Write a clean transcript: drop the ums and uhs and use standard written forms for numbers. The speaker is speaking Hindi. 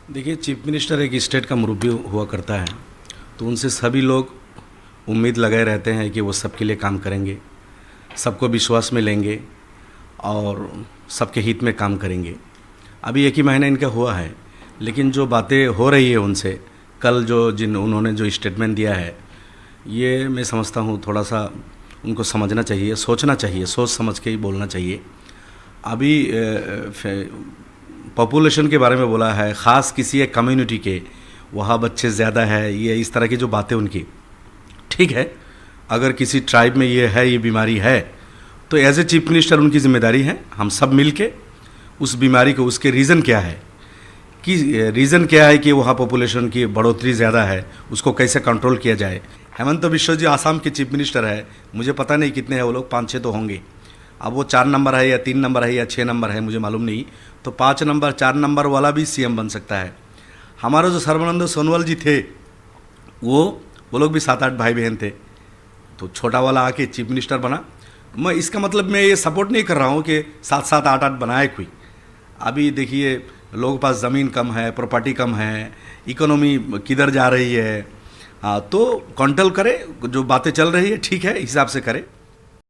देखिए, चीफ मिनिस्टर एक स्टेट का मुरब्बी हुआ करता है, तो उनसे सभी लोग उम्मीद लगाए रहते हैं कि वो सबके लिए काम करेंगे, सबको विश्वास में लेंगे और सबके हित में काम करेंगे। अभी एक ही महीना इनका हुआ है, लेकिन जो बातें हो रही है उनसे, कल उन्होंने जो स्टेटमेंट दिया है, ये मैं समझता हूँ थोड़ा सा उनको समझना चाहिए, सोचना चाहिए, सोच समझ के ही बोलना चाहिए। अभी पॉपुलेशन के बारे में बोला है, ख़ास किसी एक कम्युनिटी के, वहाँ बच्चे ज़्यादा है, ये इस तरह की जो बातें उनकी, ठीक है, अगर किसी ट्राइब में ये है, ये बीमारी है, तो एज ए चीफ मिनिस्टर उनकी जिम्मेदारी है हम सब मिल के उस बीमारी को, उसके रीज़न क्या है, कि रीज़न क्या है कि वहाँ पॉपुलेशन की बढ़ोतरी ज़्यादा है, उसको कैसे कंट्रोल किया जाए। हेमंत बिश्वा जी आसाम के चीफ मिनिस्टर है, मुझे पता नहीं कितने हैं वो लोग, 5-6 तो होंगे। अब वो 4 नंबर है या 3 नंबर है या 6 नंबर है, मुझे मालूम नहीं। तो 5 नंबर 4 नंबर वाला भी सीएम बन सकता है। हमारा जो सर्बानंद सोनोवाल जी थे, वो लोग भी 7-8 भाई बहन थे, तो छोटा वाला आके चीफ मिनिस्टर बना। मैं इसका मतलब मैं ये सपोर्ट नहीं कर रहा हूँ कि 7-7 8-8 बनाए कोई। अभी देखिए, लोगों के पास ज़मीन कम है, प्रॉपर्टी कम है, इकोनॉमी किधर जा रही है, तो कंट्रोल करे, जो बातें चल रही है ठीक है, हिसाब से करे।